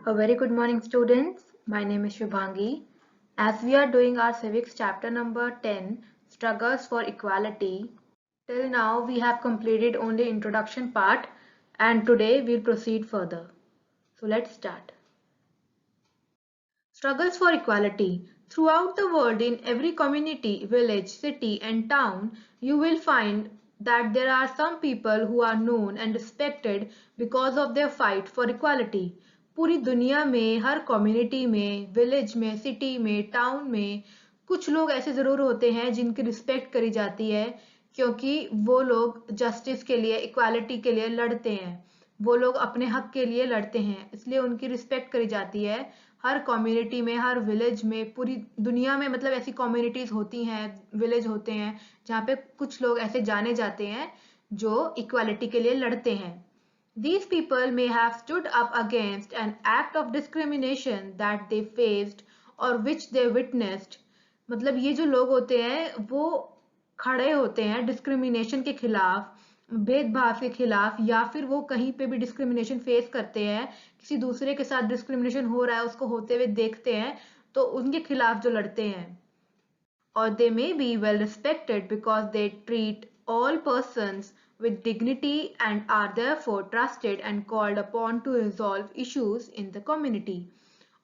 A very good morning, students. My name is Shubhangi. As we are doing our civics chapter number 10, Struggles for Equality, till now we have completed only introduction part and today we'll proceed further. So let's start. Struggles for equality. Throughout the world, in every community, village, city and town, you will find that there are some people who are known and respected because of their fight for equality. पूरी दुनिया में हर community में, village में, city में, town में कुछ लोग ऐसे जरूर होते हैं जिनकी रिस्पेक्ट करी जाती है क्योंकि वो लोग जस्टिस के लिए, इक्वालिटी के लिए लड़ते हैं। वो लोग अपने हक के लिए लड़ते हैं, इसलिए उनकी रिस्पेक्ट करी जाती है। हर कम्युनिटी में, हर विलेज में, पूरी दुनिया में मतलब ऐसी कम्युनिटीज होती हैं, विलेज होते हैं जहाँ पे कुछ लोग ऐसे जाने जाते हैं जो इक्वालिटी के लिए लड़ते हैं। These people may have stood up against an act of discrimination that they faced or which they witnessed. मतलब ये जो लोग होते हैं वो खड़े होते हैं डिस्क्रिमिनेशन के खिलाफ, भेदभाव के खिलाफ, या फिर वो कहीं पे भी डिस्क्रिमिनेशन फेस करते हैं, किसी दूसरे के साथ डिस्क्रिमिनेशन हो रहा है उसको होते हुए देखते हैं तो उनके खिलाफ जो लड़ते हैं। Or they may be well respected because they treat all persons with dignity and are therefore trusted and called upon to resolve issues in the community.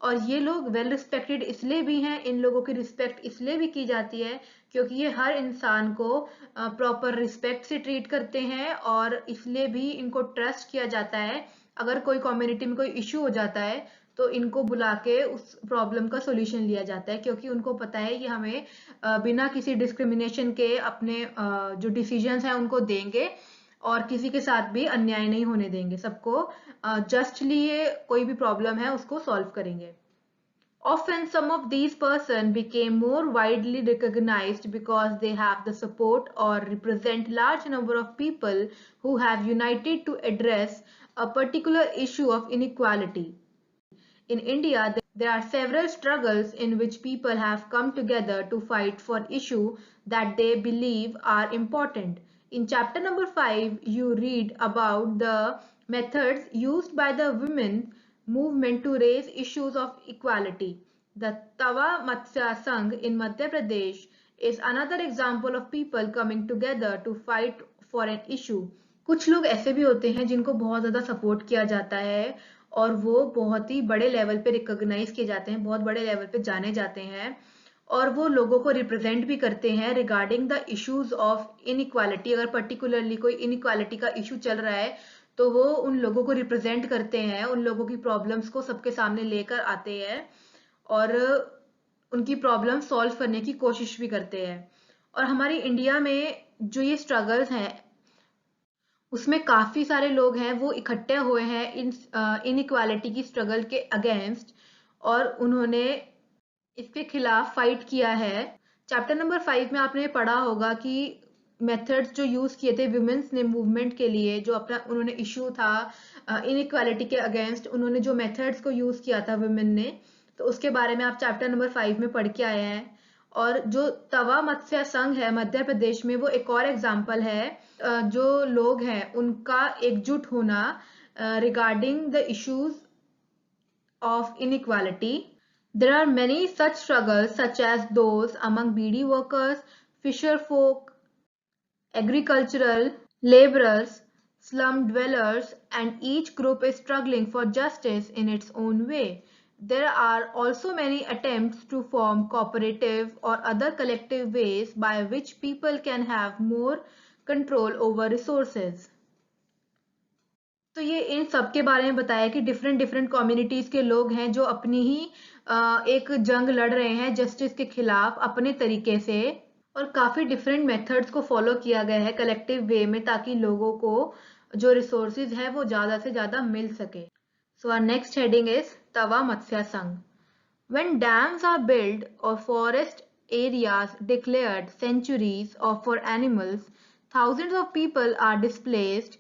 और ये लोग वेल रिस्पेक्टेड इसलिए भी हैं, इन लोगों की रिस्पेक्ट इसलिए भी की जाती है क्योंकि ये हर इंसान को प्रॉपर रिस्पेक्ट से ट्रीट करते हैं और इसलिए भी इनको ट्रस्ट किया जाता है। अगर कोई कम्युनिटी में कोई इशू हो जाता है तो इनको बुला के उस प्रॉब्लम का सॉल्यूशन लिया जाता है क्योंकि उनको पता है कि हमें बिना किसी डिस्क्रिमिनेशन के अपने जो डिसीजंस हैं उनको देंगे और किसी के साथ भी अन्याय नहीं होने देंगे, सबको जस्टली ये कोई भी प्रॉब्लम है उसको सॉल्व करेंगे। Often some of these persons became more widely recognized because they have the support or represent large number of people who have united to address a particular issue of inequality. In India, there are several struggles in which people have come together to fight for issues that they believe are important. In chapter number 5, you read about the methods used by the women movement to raise issues of equality. The Tawa Matsya Sangh in Madhya Pradesh is another example of people coming together to fight for an issue. कुछ लोग ऐसे भी होते हैं जिनको बहुत ज़्यादा support किया जाता है और वो बहुत ही बड़े लेवल पे रिकॉग्नाइज किए जाते हैं, बहुत बड़े लेवल पे जाने जाते हैं और वो लोगों को रिप्रेजेंट भी करते हैं regarding the issues of inequality. अगर पर्टिकुलरली कोई इनइक्वालिटी का इशू चल रहा है तो वो उन लोगों को रिप्रेजेंट करते हैं, उन लोगों की प्रॉब्लम्स को सबके सामने लेकर आते हैं और उनकी प्रॉब्लम सॉल्व करने की कोशिश भी करते हैं। और हमारी इंडिया में जो ये स्ट्रगल्स हैं उसमें काफी सारे लोग हैं वो इकट्ठे हुए हैं इनइक्वालिटी की स्ट्रगल के अगेंस्ट और उन्होंने इसके खिलाफ फाइट किया है। चैप्टर नंबर 5 में आपने पढ़ा होगा कि मेथड्स जो यूज किए थे वुमेन्स ने मूवमेंट के लिए, जो अपना उन्होंने इशू था इनइक्वालिटी के अगेंस्ट, उन्होंने जो मेथड्स को यूज किया था वुमेन ने, तो उसके बारे में आप चैप्टर नंबर 5 में पढ़ के आए हैं। और जो तवा मत्स्य संघ है मध्य प्रदेश में वो एक और एग्जाम्पल है, जो लोग हैं उनका एकजुट होना regarding the issues of inequality. There are many such struggles such as those among beedi workers, fisher folk, agricultural laborers, slum dwellers, and each group is struggling for justice in its own way. There are also many attempts to form cooperative or other collective ways by which people can have more control over resources. तो ये इन सब के बारे में बताया कि different different communities के लोग हैं जो अपनी ही एक जंग लड़ रहे हैं जस्टिस के खिलाफ अपने तरीके से, और काफी डिफरेंट मेथड्स को फॉलो किया गया है कलेक्टिव वे में ताकि लोगों को जो रिसोर्सेज है वो ज्यादा से ज्यादा मिल सके। So our next heading is Tawa Matsya Sangh. When dams are built or forest areas declared sanctuaries or for animals, thousands of people are displaced.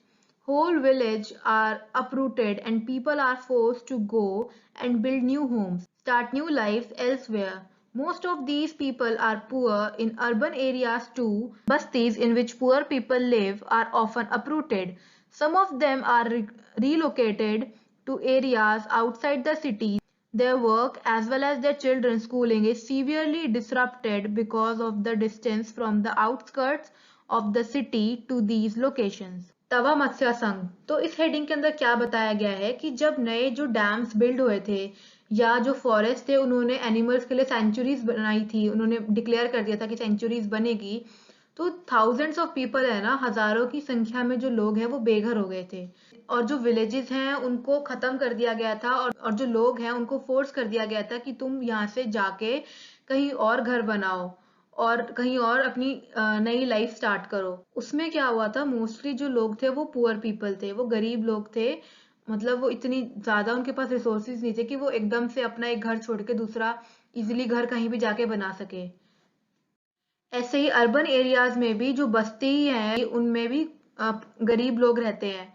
Whole villages are uprooted and people are forced to go and build new homes, start new lives elsewhere. Most of these people are poor in urban areas too. Bastis in which poor people live are often uprooted. Some of them are relocated to areas outside the city, their work as well as their children's schooling is severely disrupted because of the distance from the outskirts of the city to these locations. तवा मत्स्य संघ, तो इस heading के अंदर क्या बताया गया है कि जब नए जो डैम्स बिल्ड हुए थे या जो फॉरेस्ट थे उन्होंने एनिमल्स के लिए सेंचुरीज बनाई थी, उन्होंने डिक्लेयर कर दिया था कि सेंचुरीज बनेगी, तो थाउजेंड्स ऑफ पीपल है ना, हजारों की संख्या में जो लोग हैं वो बेघर हो गए थे और जो विलेजेस हैं उनको खत्म कर दिया गया था और जो लोग हैं उनको फोर्स कर दिया गया था कि तुम यहाँ से जाके कहीं और घर बनाओ और कहीं और अपनी नई लाइफ स्टार्ट करो। उसमें क्या हुआ था, मोस्टली जो लोग थे वो पुअर पीपल थे, वो गरीब लोग थे, मतलब वो इतनी ज्यादा उनके पास रिसोर्सेज नहीं थे कि वो एकदम से अपना एक घर छोड़ के दूसरा इजिली घर कहीं भी जाके बना सके। ऐसे ही अर्बन एरियाज में भी जो बस्ती है उनमें भी गरीब लोग रहते हैं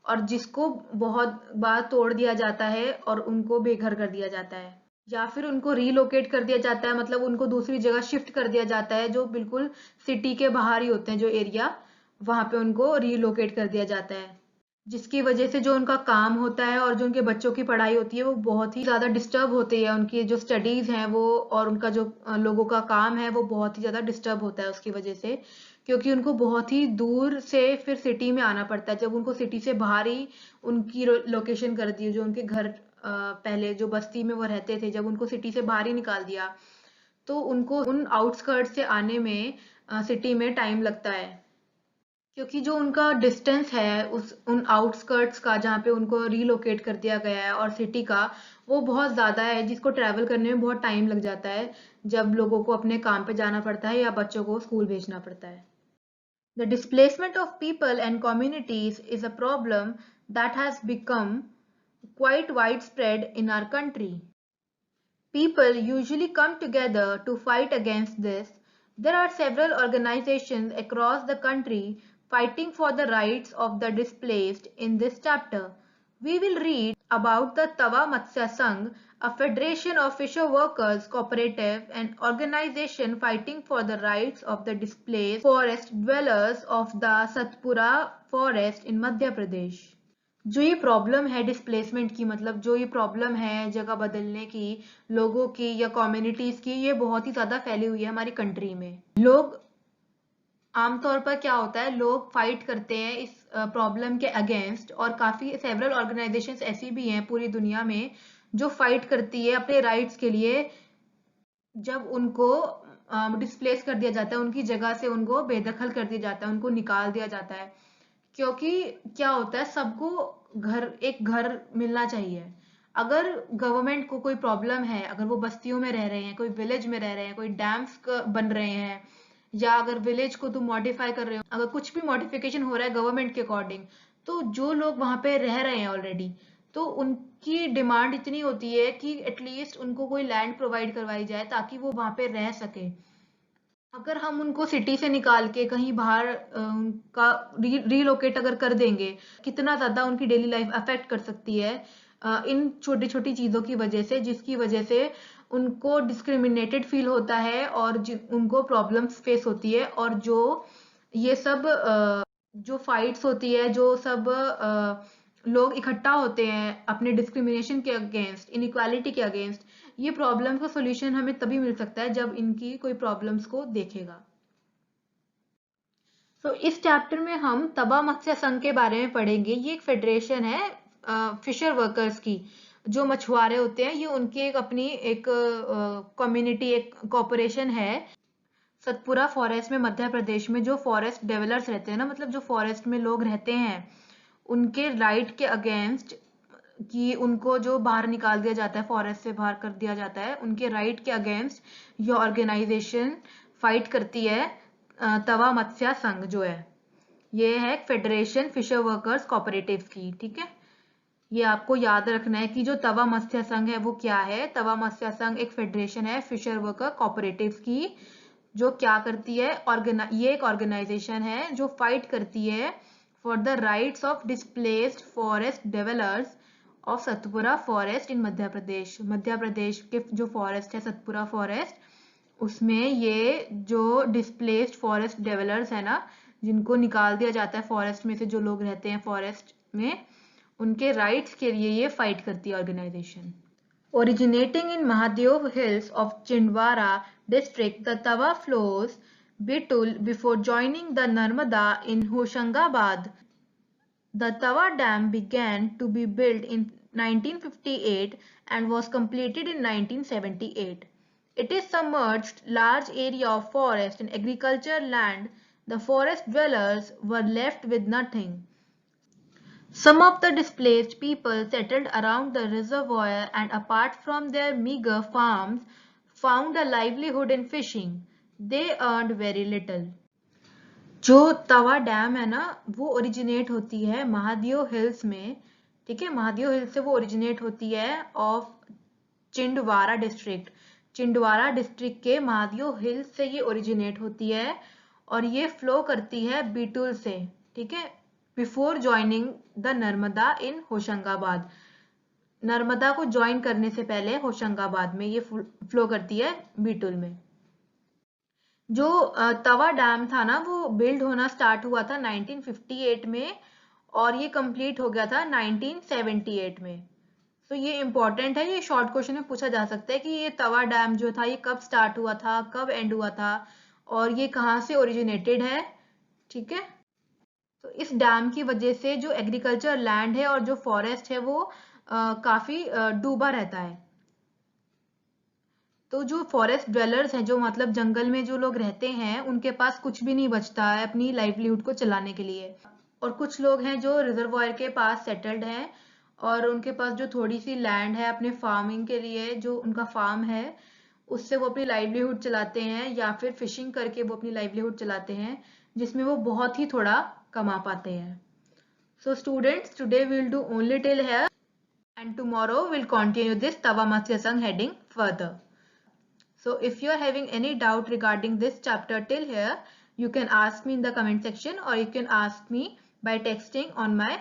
और जिसको बहुत बार तोड़ दिया जाता है और उनको बेघर कर दिया जाता है या फिर उनको रीलोकेट कर दिया जाता है, मतलब उनको दूसरी जगह शिफ्ट कर दिया जाता है जो बिल्कुल सिटी के बाहर ही होते हैं जो एरिया, वहां पे उनको रीलोकेट कर दिया जाता है, जिसकी वजह से जो उनका काम होता है और जो उनके बच्चों की पढ़ाई होती है वो बहुत ही ज़्यादा डिस्टर्ब होती है, उनकी जो स्टडीज़ हैं वो और उनका जो लोगों का काम है वो बहुत ही ज़्यादा डिस्टर्ब होता है उसकी वजह से, क्योंकि उनको बहुत ही दूर से फिर सिटी में आना पड़ता है। जब उनको सिटी से बाहर ही उनकी लोकेशन कर दी, जो उनके घर पहले जो बस्ती में वो रहते थे, जब उनको सिटी से बाहर ही निकाल दिया तो उनको उन आउटस्कर्ट से आने में सिटी में टाइम लगता है, क्योंकि जो उनका डिस्टेंस है उस उन आउटस्कर्ट्स का जहाँ पे उनको रीलोकेट कर दिया गया है और सिटी का, वो बहुत ज़्यादा है जिसको ट्रैवल करने में बहुत टाइम लग जाता है जब लोगों को अपने काम पे जाना पड़ता है या बच्चों को स्कूल भेजना पड़ता है। The displacement of people and communities is a problem that has become quite widespread in our country. People usually come together to fight against this. There are several organizations across the country fighting for the rights of the displaced. In this chapter, we will read about the Tawa Matsya Sangh, a federation of fisher workers cooperative and organization fighting for the rights of the displaced forest dwellers of the Satpura forest in Madhya Pradesh. जो ये problem है displacement की, मतलब जो ये problem है जगह बदलने की लोगों की या कम्युनिटीज की, ये बहुत ही ज्यादा फैली हुई है हमारी कंट्री में। लोग आमतौर पर क्या होता है, लोग फाइट करते हैं इस प्रॉब्लम के अगेंस्ट और काफी सेवरल ऑर्गेनाइजेशंस ऐसी भी हैं पूरी दुनिया में जो फाइट करती है अपने राइट्स के लिए। जब उनको डिस्प्लेस कर दिया जाता है, उनकी जगह से उनको बेदखल कर दिया जाता है, उनको निकाल दिया जाता है, क्योंकि क्या होता है, सबको एक घर मिलना चाहिए। अगर गवर्नमेंट को कोई प्रॉब्लम है, अगर वो बस्तियों में रह रहे हैं, कोई विलेज में रह रहे हैं, कोई डैम्स बन रहे हैं, या अगर विलेज को तुम मॉडिफाई कर रहे हो, अगर कुछ भी मॉडिफिकेशन हो रहा है गवर्नमेंट के अकॉर्डिंग, तो जो लोग वहां पे रह रहे हैं ऑलरेडी, तो उनकी डिमांड इतनी होती है कि एटलीस्ट उनको कोई लैंड प्रोवाइड करवाई जाए ताकि वो वहां पे रह सके। अगर हम उनको सिटी से निकाल के कहीं बाहर उनका रीलोकेट अगर कर देंगे, कितना ज्यादा उनकी डेली लाइफ अफेक्ट कर सकती है इन छोटी छोटी चीजों की वजह से, जिसकी वजह से उनको डिस्क्रिमिनेटेड फील होता है और उनको प्रॉब्लम्स फेस होती है। और जो ये सब जो फाइट्स होती है, जो सब लोग इकट्ठा होते हैं अपने डिस्क्रिमिनेशन के अगेंस्ट, इनइक्वालिटी के अगेंस्ट, ये प्रॉब्लम का सॉल्यूशन हमें तभी मिल सकता है जब इनकी कोई प्रॉब्लम्स को देखेगा। तो इस चैप्टर में हम तवा मत्स्य संघ के बारे में पढ़ेंगे। ये एक फेडरेशन है फिशर वर्कर्स की, जो मछुआरे होते हैं, ये उनकी एक अपनी एक कम्युनिटी, एक कॉर्पोरेशन है सतपुरा फॉरेस्ट में मध्य प्रदेश में। जो फॉरेस्ट डेवलपर्स रहते हैं ना, मतलब जो फॉरेस्ट में लोग रहते हैं, उनके राइट के अगेंस्ट, कि उनको जो बाहर निकाल दिया जाता है, फॉरेस्ट से बाहर कर दिया जाता है, उनके राइट के अगेंस्ट ये ऑर्गेनाइजेशन फाइट करती है। तवा मत्स्य संघ जो है, ये है फेडरेशन फिशर वर्कर्स कोऑपरेटिव्स की, ठीक है। ये आपको याद रखना है कि जो तवा मत्स्य संघ है वो क्या है। तवा मत्स्य संघ एक फेडरेशन है फिशर वर्कर कोऑपरेटिव्स की, जो क्या करती है, ये एक ऑर्गेनाइजेशन है जो फाइट करती है for the rights of displaced forest developers of Satpura forest in Madhya Pradesh. Madhya Pradesh के जो फॉरेस्ट है सतपुरा फॉरेस्ट, उसमें ये जो डिस्प्लेस्ड फॉरेस्ट डेवलपर्स है ना, जिनको निकाल दिया जाता है फॉरेस्ट में से, जो लोग रहते हैं फॉरेस्ट में, उनके राइट्स के लिए ये फाइट करती है organisation. Originating in Mahadev Hills of Chindwara district, the Tawa flows Bitul before joining the Narmada in Hoshangabad. The Tawa Dam began to be built in 1958 and was completed in 1978. It is submerged large area of forest and agriculture land. The forest dwellers were left with nothing. Some of the displaced people settled around the reservoir and apart from their meager farms, found a livelihood in fishing. They earned very little. जो तवा dam है ना, वो originate होती है Mahadev hills में, ठीक है, Mahadev hills से वो ओरिजिनेट होती है ऑफ चिंडवारा डिस्ट्रिक्ट। चिंडवारा डिस्ट्रिक्ट के महादेव हिल्स से ये ओरिजिनेट होती है और ये फ्लो करती है बीटुल से, ठीक है, बिफोर ज्वाइनिंग द नर्मदा इन होशंगाबाद। नर्मदा को ज्वाइन करने से पहले होशंगाबाद में ये फ्लो करती है बीटुल में। जो तवा डैम था ना, वो बिल्ड होना स्टार्ट हुआ था 1958 में और ये कंप्लीट हो गया था 1978 में। तो ये इंपॉर्टेंट है, ये शॉर्ट क्वेश्चन में पूछा जा सकता है कि ये तवा डैम जो था ये कब स्टार्ट हुआ था, कब एंड हुआ था और ये कहाँ से ओरिजिनेटेड है, ठीक है। तो इस डैम की वजह से जो एग्रीकल्चर लैंड है और जो फॉरेस्ट है वो काफी डूबा रहता है। तो जो फॉरेस्ट ड्वेलर्स हैं, जो मतलब जंगल में जो लोग रहते हैं, उनके पास कुछ भी नहीं बचता है अपनी लाइवलीहुड को चलाने के लिए। और कुछ लोग हैं जो रिजर्वायर के पास सेटल्ड हैं और उनके पास जो थोड़ी सी लैंड है अपने फार्मिंग के लिए, जो उनका फार्म है उससे वो अपनी लाइवलीहुड चलाते हैं या फिर फिशिंग करके वो अपनी लाइवलीहुड चलाते हैं, जिसमें वो बहुत ही थोड़ा कमा पाते हैं। So students, today we'll do only till here and tomorrow we'll continue this Tava Matsya Sangh heading further. So if you are having any doubt regarding this chapter till here, you can ask me in the comment section or you can ask me by texting on my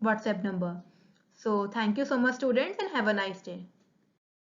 WhatsApp number. So thank you so much students and have a nice day.